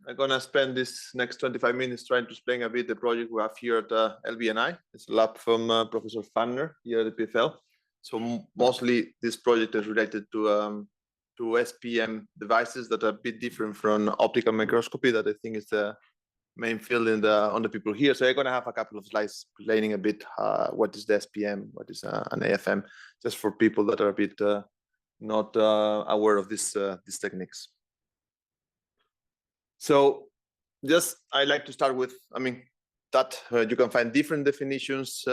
I'm gonna spend this next 25 minutes trying to explain a bit the project we have here at LBNI. It's a lab from Professor Fanner here at the EPFL. So mostly this project is related to SPM devices that are a bit different from optical microscopy, that I think is the main field on the people here. So I'm gonna have a couple of slides explaining a bit what is the SPM, what is an AFM, just for people that are a bit not aware of these techniques. So just I like to start with, that you can find different definitions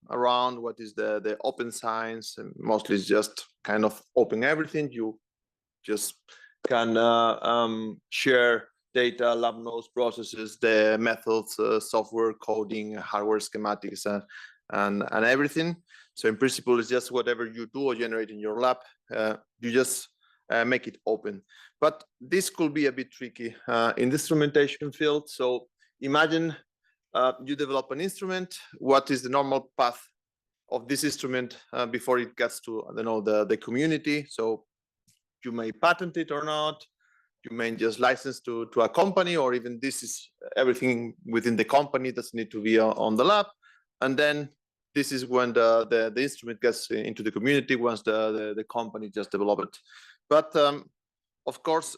around what is the open science, and mostly it's just kind of open everything. You just can share data, lab notes, processes, the methods, software, coding, hardware schematics, and everything. So in principle, it's just whatever you do or generate in your lab, you just make it open. But this could be a bit tricky in the instrumentation field. So imagine you develop an instrument. What is the normal path of this instrument before it gets to, I don't know, the community? So you may patent it or not. You may just license to a company, or even this is everything within the company doesn't need to be on the lab. And then this is when the instrument gets into the community once the company just developed it. But of course,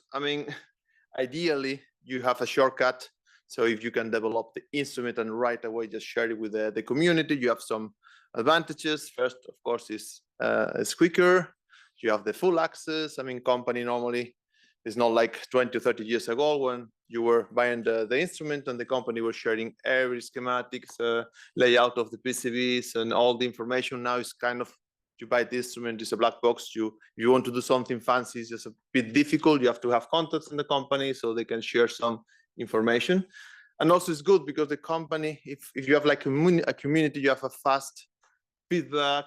ideally you have a shortcut. So if you can develop the instrument and right away just share it with the community, you have some advantages. First, of course, is it's quicker. You have the full access. Company normally is not like 20 or 30 years ago when you were buying the instrument and the company was sharing every schematics, layout of the PCBs and all the information. Now it's kind of, you buy the instrument, it's a black box. You want to do something fancy, it's just a bit difficult. You have to have contacts in the company so they can share some information. And also it's good because the company, if you have like a community, you have a fast feedback.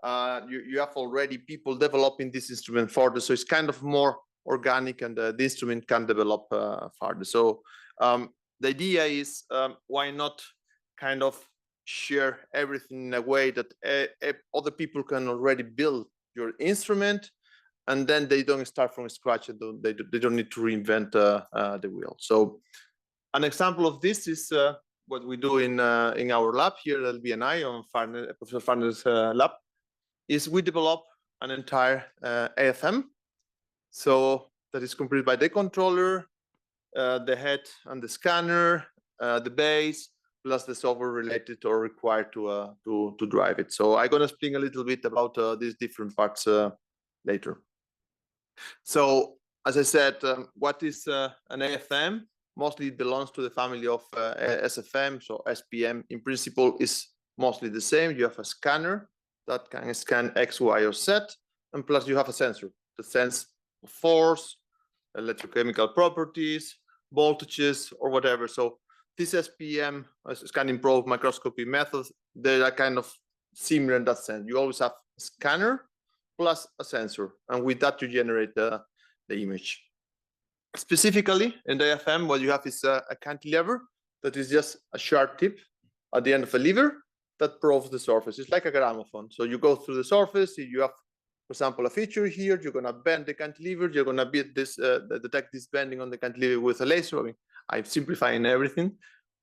You have already people developing this instrument further. So it's kind of more organic, and the instrument can develop further. So the idea is, why not kind of share everything in a way that other people can already build your instrument, and then they don't start from scratch, and they don't need to reinvent the wheel. So an example of this is what we do in our lab here at LBNI on Professor Fanner's lab, is we develop an entire AFM. So that is completed by the controller, the head and the scanner, the base, plus the software related or required to drive it. So I'm gonna explain a little bit about these different parts later. So as I said, what is an AFM? Mostly it belongs to the family of SFM. So SPM in principle is mostly the same. You have a scanner that can scan X, Y, or Z, and plus you have a sensor that sense force, electrochemical properties, voltages, or whatever. So this SPM, scanning probe microscopy methods, they are kind of similar in that sense. You always have a scanner plus a sensor, and with that you generate the image. Specifically in the AFM, what you have is a cantilever that is just a sharp tip at the end of a lever that probes the surface. It's like a gramophone. So you go through the surface. You have, for example, a feature here. You're gonna bend the cantilever. You're gonna detect this bending on the cantilever with a laser. I'm simplifying everything,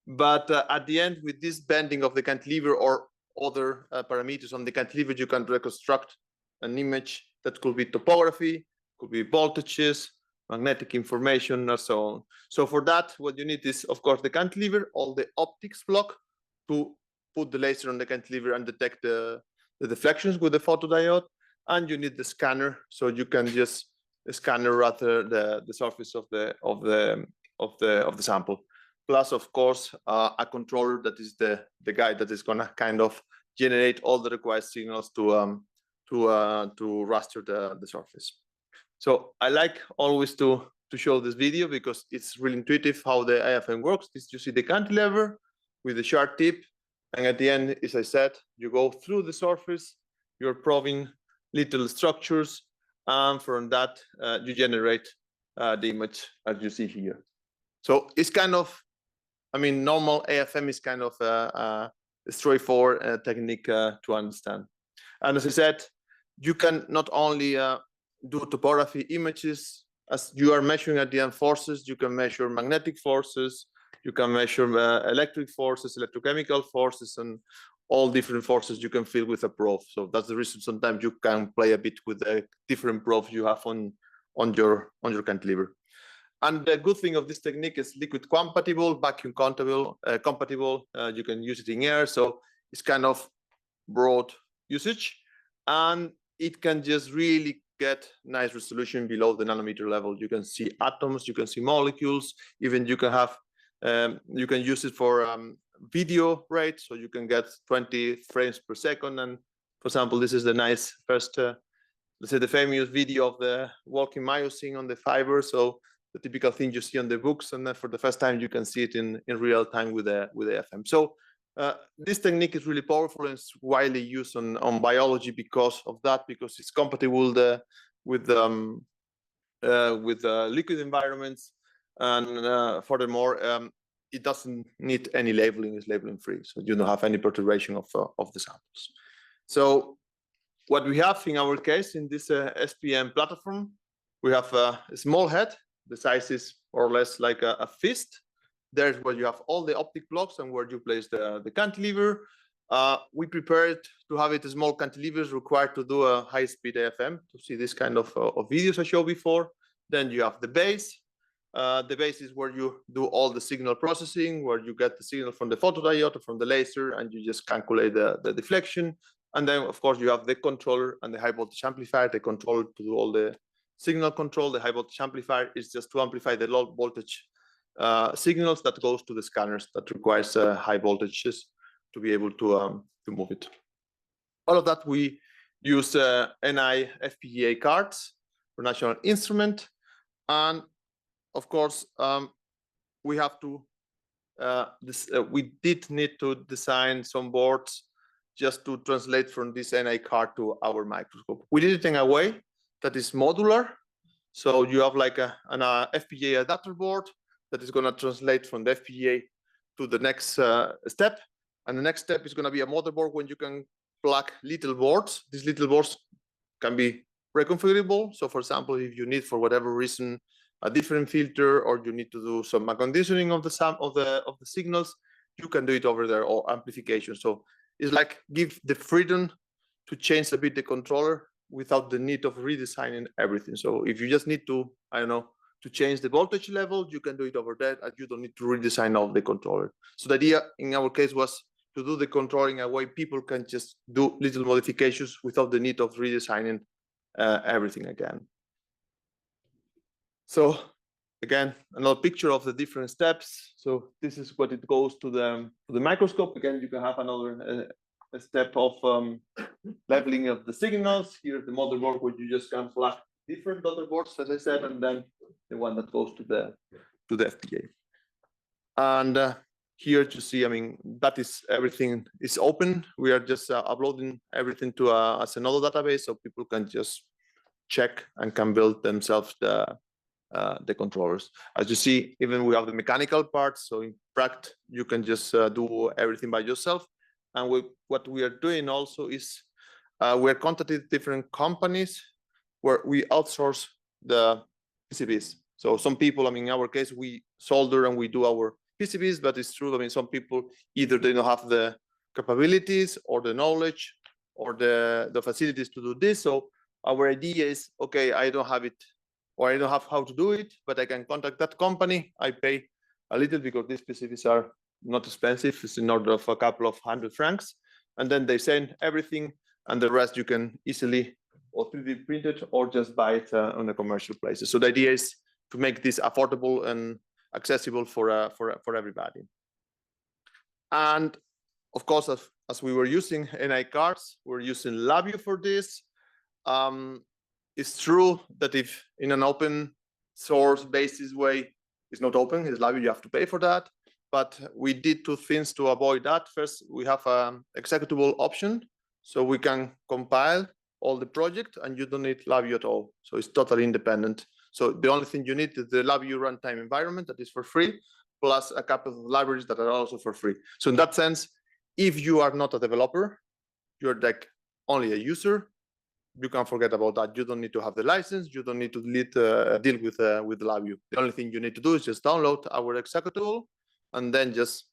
but at the end, with this bending of the cantilever or other parameters on the cantilever, you can reconstruct an image that could be topography, could be voltages, magnetic information, and so on. So for that, what you need is, of course, the cantilever, all the optics block to put the laser on the cantilever and detect the deflections with the photodiode, and you need the scanner, so you can just scan rather the surface of the sample. Plus, of course, a controller that is the guy that is gonna kind of generate all the required signals to raster the surface. So I like always to show this video because it's really intuitive how the AFM works. This, you see the cantilever with the sharp tip, and at the end, as I said, you go through the surface, you're probing little structures, and from that you generate the image as you see here. So it's kind of, normal AFM is kind of a straightforward technique to understand. And as I said, you can not only do topography images, as you are measuring at the end forces, you can measure magnetic forces, you can measure electric forces, electrochemical forces, and all different forces you can feel with a probe. So that's the reason sometimes you can play a bit with the different probes you have on your cantilever. And the good thing of this technique is liquid compatible, vacuum compatible. You can use it in air, so it's kind of broad usage, and it can just really get nice resolution below the nanometer level. You can see atoms, you can see molecules, even you can have you can use it for video rate, so you can get 20 frames per second. And for example, this is the nice first let's say the famous video of the walking myosin on the fiber, so the typical thing you see on the books, and then for the first time you can see it in real time with the FM. So this technique is really powerful and it's widely used on biology because of that, because it's compatible with liquid environments, and furthermore, it doesn't need any labeling; it's labeling free, so you don't have any perturbation of the samples. So what we have in our case in this SPM platform, we have a small head. The size is more or less like a fist. There's where you have all the optic blocks and where you place the cantilever. We prepared to have it small cantilevers required to do a high-speed AFM to see this kind of videos I showed before. Then you have the base. The base is where you do all the signal processing, where you get the signal from the photodiode or from the laser, and you just calculate the deflection. And then, of course, you have the controller and the high voltage amplifier. The controller to do all the signal control. The high voltage amplifier is just to amplify the low voltage signals that goes to the scanners that requires high voltages to be able to move it. All of that we use NI FPGA cards for National Instrument, and of course we have to we did need to design some boards just to translate from this NI card to our microscope. We did it in a way that is modular, so you have like an FPGA adapter board that is going to translate from the FPGA to the next step. And the next step is going to be a motherboard when you can plug little boards. These little boards can be reconfigurable. So for example, if you need for whatever reason a different filter, or you need to do some conditioning of the signals, you can do it over there, or amplification. So it's like give the freedom to change a bit the controller without the need of redesigning everything. So if you just need to, I don't know, to change the voltage level, you can do it over there, and you don't need to redesign all the controller. So the idea in our case was to do the control in a way people can just do little modifications without the need of redesigning everything again. So again, another picture of the different steps. So this is what it goes to the microscope. Again, you can have another a step of leveling of the signals. Here's the motherboard where you just can plug different motherboards, as I said, and then the one that goes to the FPGA. And here to see, I mean, that is everything is open. We are just uploading everything to a Penedo database, so people can just check and can build themselves the controllers. As you see, even we have the mechanical parts, so in practice you can just do everything by yourself. And what we are doing also is we are contacting different companies where we outsource the PCBs. So some people, I mean, in our case, we solder and we do our PCBs, but it's true, I mean, some people either they don't have the capabilities or the knowledge or the facilities to do this. So our idea is, okay, I don't have it, or I don't have how to do it, but I can contact that company. I pay a little because these PCBs are not expensive. It's in order of a couple of $100, and then they send everything, and the rest you can easily or 3D print it or just buy it on the commercial places. So the idea is to make this affordable and accessible for everybody. And of course, as we were using NI cards, we're using Labview for this. It's true that if in an open source basis way, it's not open, it's Labview, you have to pay for that. But we did two things to avoid that. First, we have an executable option, so we can compile all the project and you don't need Labview at all. So it's totally independent. So the only thing you need is the Labview runtime environment that is for free, plus a couple of libraries that are also for free. So in that sense, if you are not a developer, you're like only a user, you can forget about that. You don't need to have the license. You don't need to deal with LabVIEW. The only thing you need to do is just download our executable and then just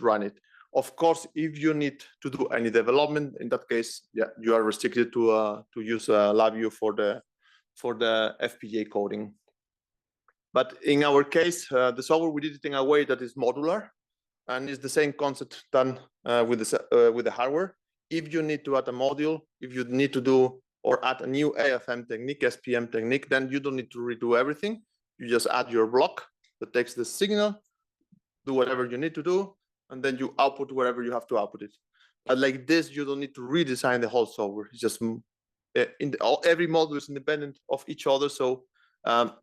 run it. Of course, if you need to do any development, in that case, yeah, you are restricted to use LabVIEW for the FPGA coding. But in our case, the software, we did it in a way that is modular, and it's the same concept done with the hardware. If you need to add a module, if you need to do or add a new AFM technique, SPM technique, then you don't need to redo everything. You just add your block that takes the signal, do whatever you need to do, and then you output wherever you have to output it. But like this, you don't need to redesign the whole software. It's just every module is independent of each other, so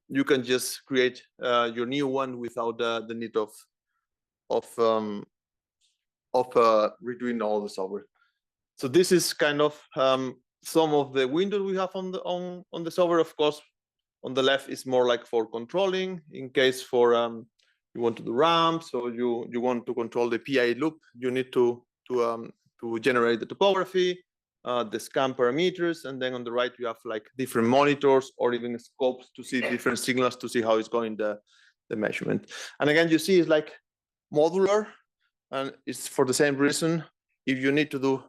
you can just create your new one without the need of redoing all the software. So this is kind of some of the windows we have on the software. Of course, on the left is more like for controlling, in case for you want to do ramps, so you want to control the PI loop, you need to generate the topography, the scan parameters, and then on the right you have like different monitors or even scopes to see different signals to see how it's going the measurement. And again, you see it's like modular, and it's for the same reason. If you need to do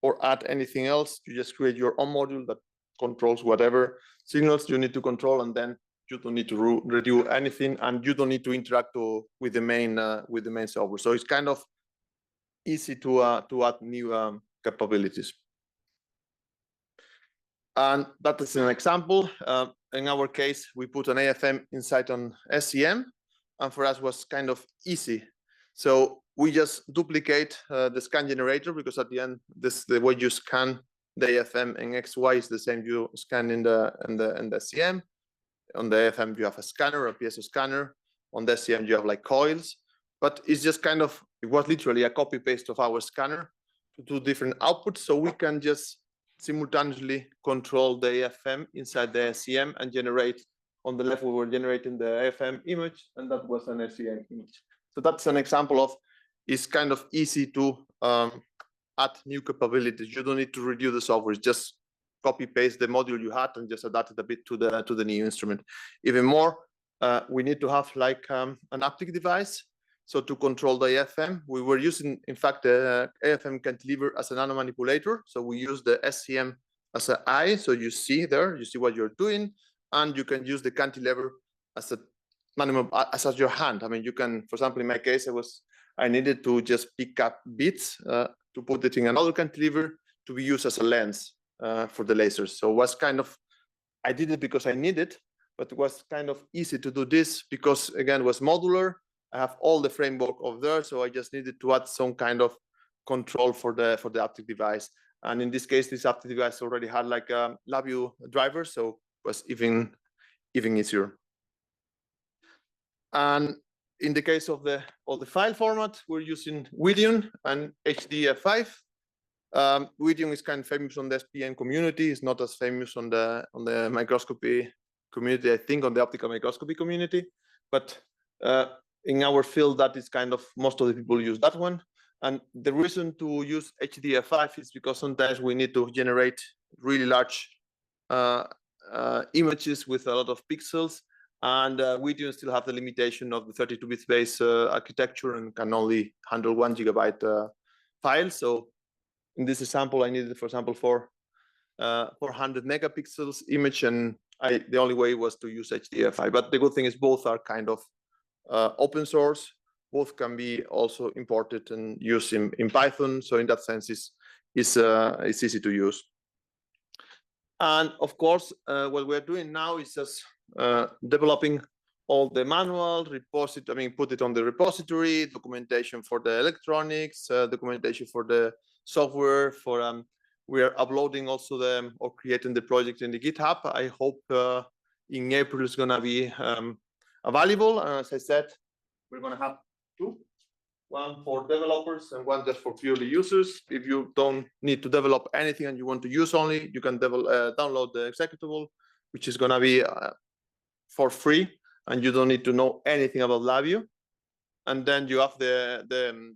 or add anything else, you just create your own module that controls whatever signals you need to control, and then you don't need to redo anything, and you don't need to interact with the main software. So it's kind of easy to add new capabilities. And that is an example. In our case, we put an AFM inside an SCM, and for us was kind of easy. So we just duplicate the scan generator, because at the end, the way you scan the AFM and XY is the same you scan in the SCM. On the AFM, you have a scanner, a piezo scanner. On the SCM, you have like coils. But it's just kind of, it was literally a copy paste of our scanner to two different outputs. So we can just simultaneously control the AFM inside the SCM and generate. On the left, we were generating the AFM image, and that was an SCM image. So that's an example of, it's kind of easy to add new capabilities. You don't need to redo the software. It's just copy paste the module you had and just adapt it a bit to the new instrument. Even more, we need to have like an haptic device. So to control the AFM, we were using, in fact, the AFM cantilever as a nano manipulator. So we use the SCM as an eye. So you see there, you see what you're doing, and you can use the cantilever as a as your hand. I mean, you can, for example, in my case, I needed to just pick up bits to put it in another cantilever to be used as a lens for the lasers. So it was kind of, I did it because I needed, but it was kind of easy to do this because, again, it was modular. I have all the framework of there, so I just needed to add some kind of control for the haptic device. And in this case, this haptic device already had like a LabVIEW driver, so it was even easier. And in the case of the file format, we're using Widion and HDF5. Widion is kind of famous on the SPM community. It's not as famous on the microscopy community, I think, on the optical microscopy community. But in our field, that is kind of, most of the people use that one. And the reason to use HDF5 is because sometimes we need to generate really large images with a lot of pixels. And we do still have the limitation of the 32-bit space architecture and can only handle 1 GB file. So in this example, I needed, for example, 400 megapixels image, and the only way was to use HDF5. But the good thing is both are kind of open source. Both can be also imported and used in Python. So in that sense, it's easy to use. And of course, what we're doing now is just developing all the manual repository. I mean, put it on the repository, documentation for the electronics, documentation for the software. For we are uploading also or creating the project in the GitHub. I hope in April it's gonna be available. And as I said, we're gonna have 2. One for developers and one just for purely users. If you don't need to develop anything and you want to use only, you can download the executable, which is going to be for free, and you don't need to know anything about LabVIEW. And then you have the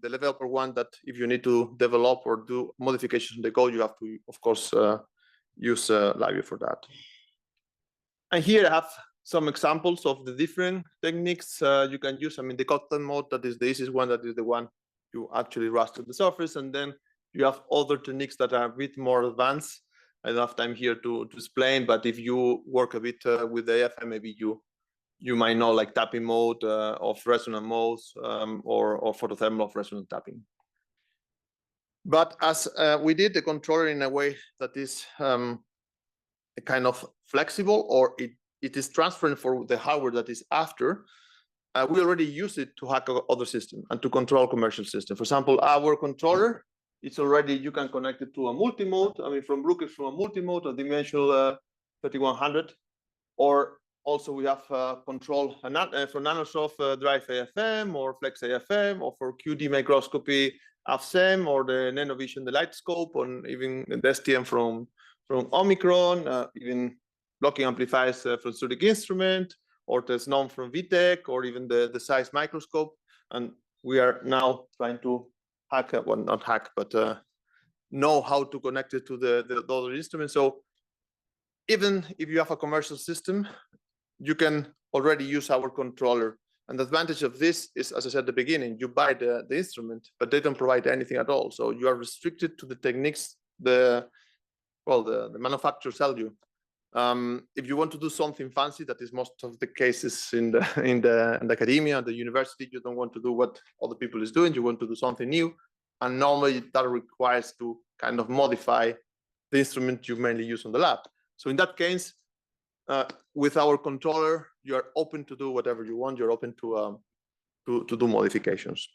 developer one that if you need to develop or do modifications in the code, you have to, of course, use library for that. And here I have some examples of the different techniques you can use. I mean, the cotton mode, that is the easiest one, that is the one you actually raster the surface, and then you have other techniques that are a bit more advanced. I don't have time here to explain, but if you work a bit with the AFM, maybe you might know, like tapping mode of resonant modes, or photothermal of resonant tapping. But as we did the controller in a way that is a kind of flexible, or it is transferring for the hardware that is after, we already use it to hack other systems and to control commercial systems. For example, our controller, it's already, you can connect it to a multi-mode. I mean, from Brookers, from a multi-mode, a dimensional 3100, or also we have control for Nanosoft Drive AFM or Flex AFM, or for QD Microscopy AFSEM, or the Nanovision, the light scope, or even the STM from Omicron, even blocking amplifiers from Zurich Instrument, or the SNOM from VTech, or even the size microscope. And we are now trying to hack, well, not hack, but know how to connect it to the other instruments. So even if you have a commercial system, you can already use our controller. And the advantage of this is, as I said at the beginning, you buy the instrument, but they don't provide anything at all. So you are restricted to the techniques the manufacturer sells you. If you want to do something fancy, that is most of the cases in the academia, the university, you don't want to do what other people is doing. You want to do something new, and normally that requires to kind of modify the instrument you mainly use on the lab. So in that case, with our controller, you are open to do whatever you want. You're open to do modifications.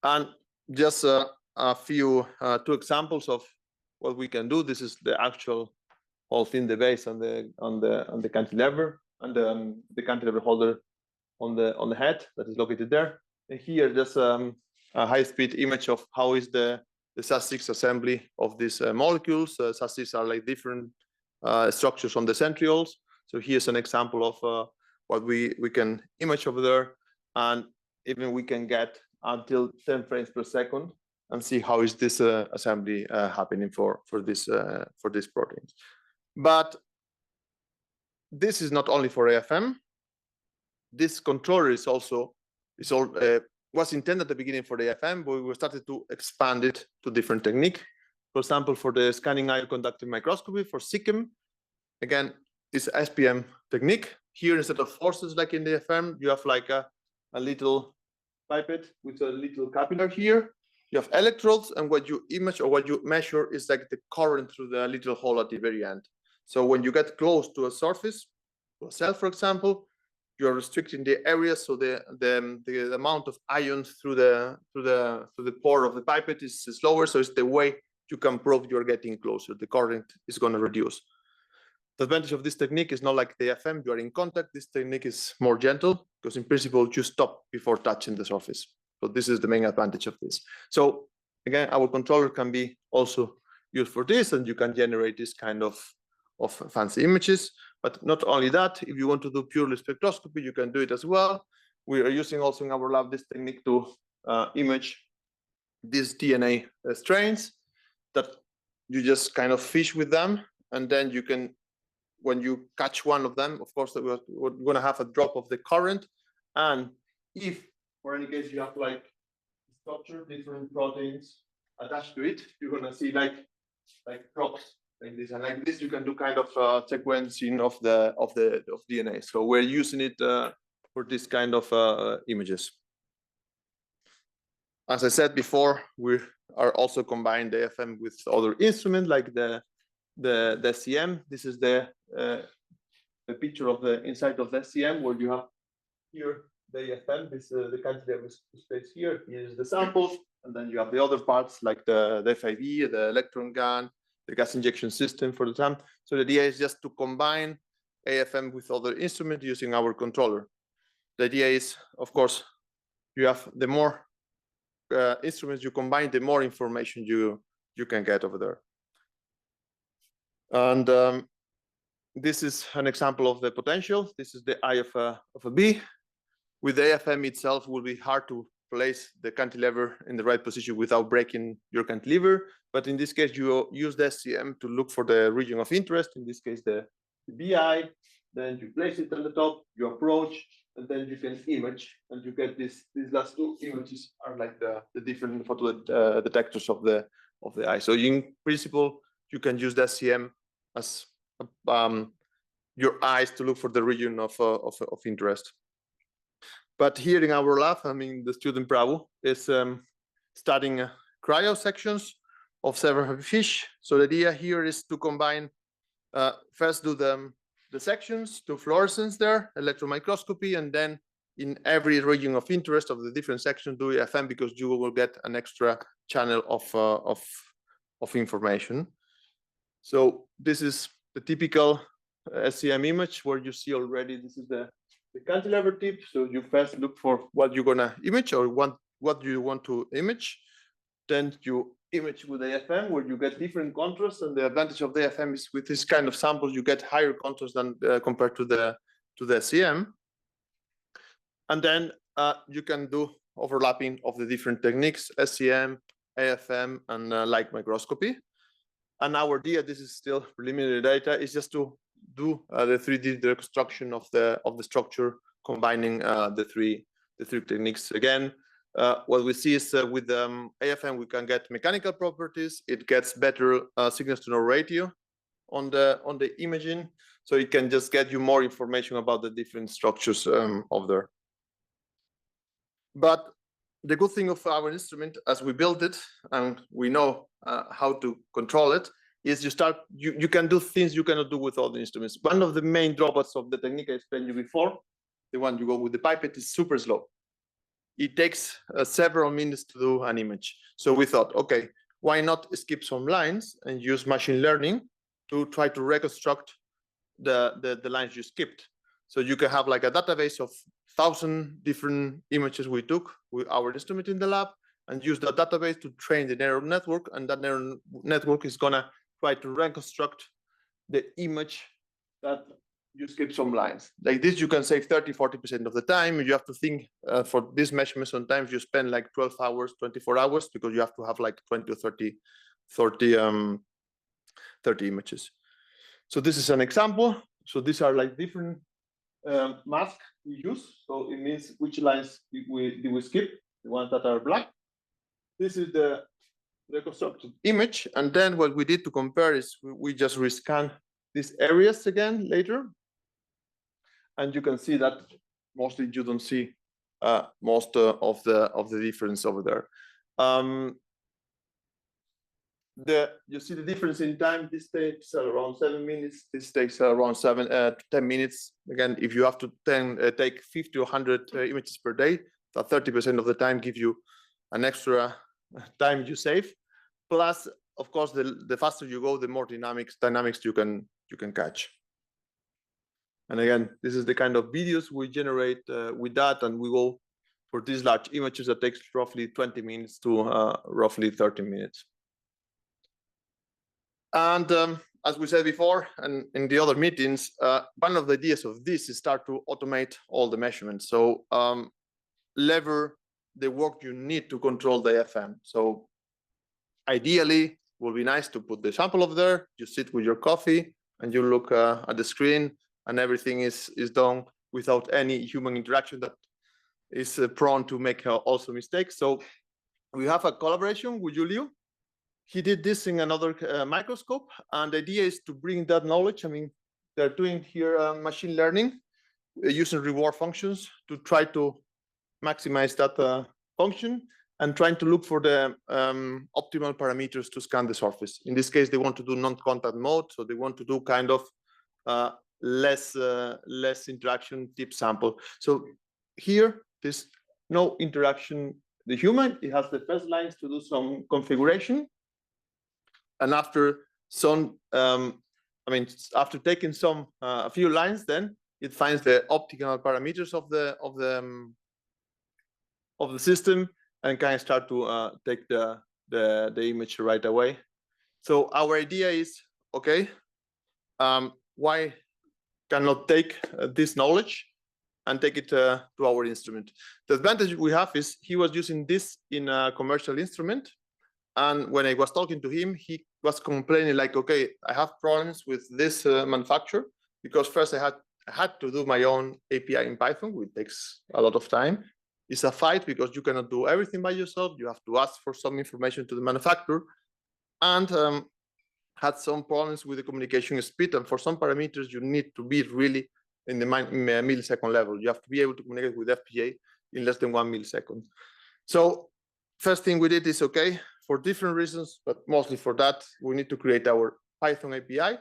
And just a few two examples of what we can do. This is the actual whole thing, the base on the cantilever, and the cantilever holder on the head that is located there. And here, just a high-speed image of how is the SAS6 assembly of these molecules. SAS6 are like different structures on the centrioles. So here's an example of what we can image over there, and even we can get until 10 frames per second and see how is this assembly happening for these proteins. But this is not only for AFM. This controller is also was intended at the beginning for the AFM, but we started to expand it to different technique. For example, for the scanning ion conducting microscopy for SICM, again, this SPM technique. Here, instead of forces like in the AFM, you have like a little pipette with a little capillary here. You have electrodes, and what you image or what you measure is like the current through the little hole at the very end. So when you get close to a surface, to a cell, for example, you are restricting the area, so the amount of ions through the pore of the pipette is lower. So it's the way you can probe you're getting closer. The current is going to reduce. The advantage of this technique is not like the FM, you are in contact. This technique is more gentle because in principle you stop before touching the surface. So this is the main advantage of this. So again, our controller can be also used for this, and you can generate this kind of fancy images. But not only that, if you want to do purely spectroscopy, you can do it as well. We are using also in our lab this technique to image these DNA strains that you just kind of fish with them, and then you can, when you catch one of them, of course, we're going to have a drop of the current. And if, for any case, you have like structure, different proteins attached to it, you're going to see like drops like this. And like this, you can do kind of sequencing of DNA. So we're using it for this kind of images. As I said before, we are also combining the AFM with other instruments like the SCM. This is the picture of the inside of the SCM, where you have here the AFM, this the cantilever space here. Here's the samples, and then you have the other parts like the FIV, the electron gun, the gas injection system for the time. So the idea is just to combine AFM with other instruments using our controller. The idea is, of course, you have the more instruments you combine, the more information you can get over there. And this is an example of the potential. This is the eye of a bee. With the AFM itself, it will be hard to place the cantilever in the right position without breaking your cantilever. But in this case, you use the SCM to look for the region of interest, in this case, the BI. Then you place it on the top, you approach, and then you can image, and you get this. These last two images are like the different photo detectors of the eye. So in principle, you can use the SCM as your eyes to look for the region of interest. But here in our lab, I mean, the student Bravo is studying cryo sections of several fish. So the idea here is to combine, first do the sections, do fluorescence there, electron microscopy, and then in every region of interest of the different sections do EFM, because you will get an extra channel of information. So this is the typical SCM image where you see already this is the cantilever tip. So you first look for what you're gonna image or what you want to image. Then you image with AFM where you get different contrast, and the advantage of the AFM is with this kind of samples you get higher contrast than compared to the SCM. And then you can do overlapping of the different techniques, SCM, AFM, and light microscopy. And our idea, this is still preliminary data, is just to do the 3D reconstruction of the structure, combining the three techniques. Again, what we see is with AFM we can get mechanical properties. It gets better signals to noise ratio on the imaging, so it can just get you more information about the different structures of there. But the good thing of our instrument, as we build it and we know how to control it, is you can do things you cannot do with all the instruments. One of the main drawbacks of the technique I explained you before, the one you go with the pipette, is super slow. It takes several minutes to do an image. So we thought, okay, why not skip some lines and use machine learning to try to reconstruct the lines you skipped. So you can have like a database of 1,000 different images we took with our instrument in the lab, and use that database to train the neural network, and that neural network is gonna try to reconstruct the image that you skip some lines. Like this, you can save 30–40% of the time. You have to think for this measurement, sometimes you spend like 12 hours, 24 hours, because you have to have like 20 or 30 images. So this is an example. So these are like different masks we use. So it means which lines did we skip, the ones that are black. This is the reconstructed image. And then what we did to compare is we just rescan these areas again later. And you can see that mostly you don't see most of the difference over there. You see the difference in time. This takes around 7 minutes. This takes around 10 minutes. Again, if you have to take 50 or 100 images per day, that 30% of the time give you an extra time you save. Plus, of course, the faster you go, the more dynamics you can catch. And again, this is the kind of videos we generate with that, and we go for these large images that takes roughly 20 minutes to roughly 30 minutes. And as we said before, and in the other meetings, one of the ideas of this is start to automate all the measurements. So lever the work you need to control the FM. So ideally, it will be nice to put the sample over there. You sit with your coffee and you look at the screen, and everything is done without any human interaction that is prone to make also mistakes. So we have a collaboration with Julio. He did this in another microscope, and the idea is to bring that knowledge. I mean, they're doing here machine learning using reward functions to try to maximize that function, and trying to look for the optimal parameters to scan the surface. In this case, they want to do non-contact mode, so they want to do kind of less interaction tip sample. So here, there's no interaction. The human, it has the first lines to do some configuration, and after some, after taking some a few lines, then it finds the optimal parameters of the system and can start to take the image right away. So our idea is, okay, why cannot take this knowledge and take it to our instrument. The advantage we have is he was using this in a commercial instrument. And when I was talking to him, he was complaining like, okay, I have problems with this manufacturer because first I had to do my own API in Python, which takes a lot of time. It's a fight because you cannot do everything by yourself. You have to ask for some information to the manufacturer, and had some problems with the communication speed. And for some parameters, you need to be really in the millisecond level. You have to be able to communicate with FPGA in less than 1 millisecond. So first thing we did is, okay, for different reasons, but mostly for that, we need to create our Python API.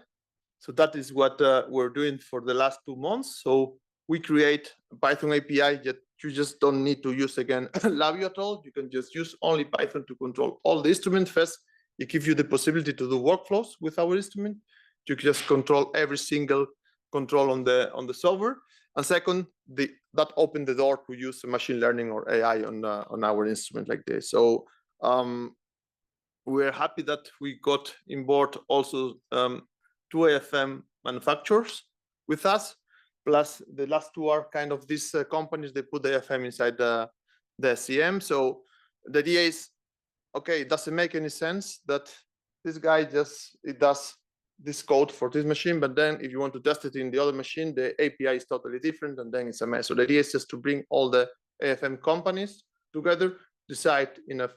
So that is what we're doing for the last 2 months. So we create a Python API that you just don't need to use again Labio at all. You can just use only Python to control all the instruments. First, it gives you the possibility to do workflows with our instrument. You can just control every single control on the solver. And second, that opened the door to use machine learning or AI on our instrument like this. So we're happy that we got on board also 2 AFM manufacturers with us. Plus the last 2 are kind of these companies, they put the AFM inside the SCM. So the idea is, okay, it doesn't make any sense that this guy it does this code for this machine, but then if you want to test it in the other machine, the API is totally different, and then it's a mess. So the idea is just to bring all the AFM companies together, decide in a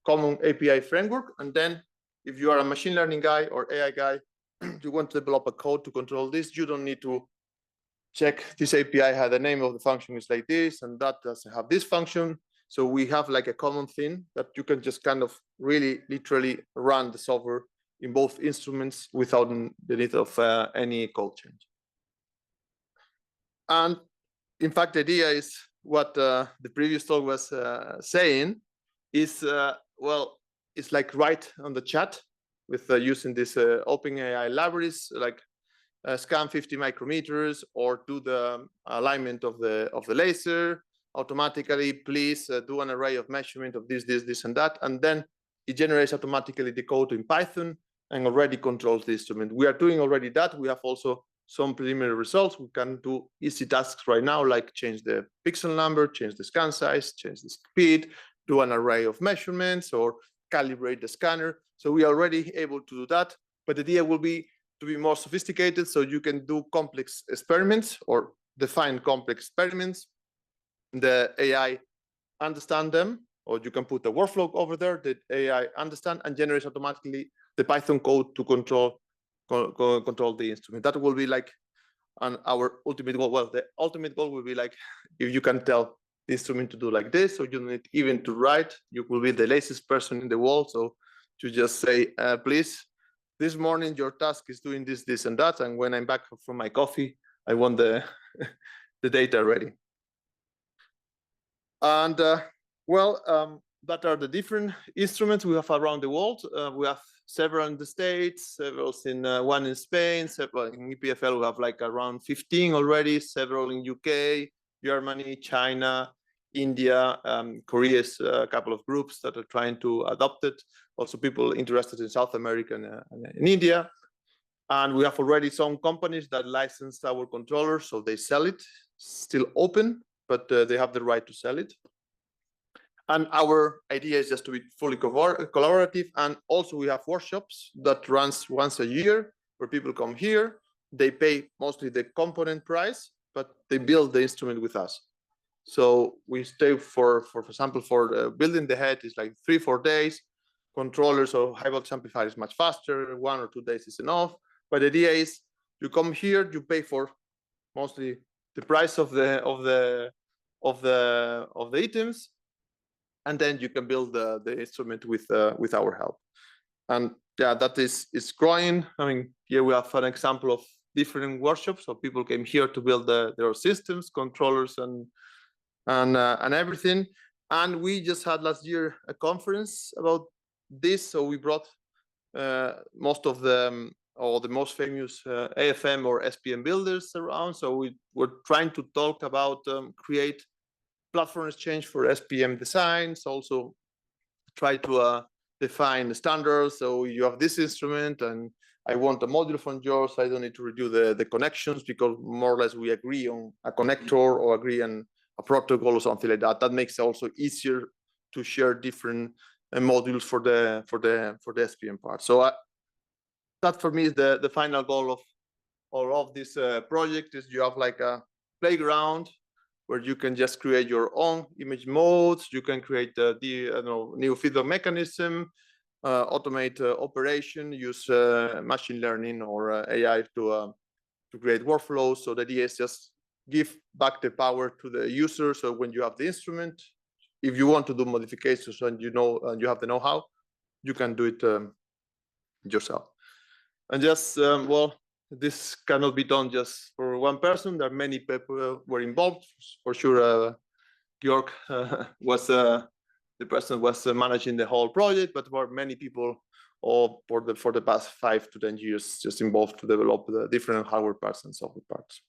common API framework, and then if you are a machine learning guy or AI guy, you want to develop a code to control this, you don't need to check this API had the name of the function is like this, and that doesn't have this function. So we have like a common thing that you can just kind of really literally run the software in both instruments without the need of any code change. And in fact, the idea is what the previous talk was saying is, well, it's like right on the chat with using this OpenAI libraries, like scan 50 micrometers or do the alignment of the laser automatically. Please do an array of measurement of this, and that, and then it generates automatically the code in Python and already controls the instrument. We are doing already that. We have also some preliminary results. We can do easy tasks right now, like change the pixel number, change the scan size, change the speed, do an array of measurements, or calibrate the scanner. So we are already able to do that. But the idea will be to be more sophisticated, so you can do complex experiments or define complex experiments. The AI understand them, or you can put a workflow over there that AI understand and generates automatically the Python code to control the instrument. That will be like our ultimate goal. Well, the ultimate goal will be like if you can tell the instrument to do like this, so you don't need even to write. You will be the laziest person in the world. So to just say, please, this morning your task is doing this, and that, and when I'm back from my coffee, I want the data ready. And that are the different instruments we have around the world. We have several in the States, several in one in Spain, several in EPFL. We have like around 15 already, several in UK, Germany, China, India, Korea is a couple of groups that are trying to adopt it. Also people interested in South America and in India. And we have already some companies that licensed our controller, so they sell it, still open, but they have the right to sell it. And our idea is just to be fully collaborative. And also we have workshops that runs once a year where people come here, they pay mostly the component price, but they build the instrument with us. So we stay for example, for building the head is like 3-4 days. Controllers or high voltage amplifier is much faster, 1 or 2 days is enough. But the idea is you come here, you pay for mostly the price of the items, and then you can build the instrument with our help. And yeah, that is growing. I mean, here we have an example of different workshops. So people came here to build their systems, controllers, and everything. And we just had last year a conference about this. So we brought most of the most famous AFM or SPM builders around. So we were trying to talk about create platform exchange for SPM designs, also try to define the standards. So you have this instrument and I want a module from yours. I don't need to redo the connections because more or less we agree on a connector or agree on a protocol or something like that. That makes it also easier to share different modules for the SPM part. So that for me is the final goal of all of this project. Is you have like a playground where you can just create your own image modes. You can create the new feedback mechanism, automate operation, use machine learning or AI to create workflows. So the idea is just give back the power to the user. So when you have the instrument, if you want to do modifications and you have the know-how, you can do it yourself. And just well, this cannot be done just for one person. There are many people were involved. For sure, Georg was the person who was managing the whole project, but there were many people for the past 5 to 10 years just involved to develop the different hardware parts and software parts.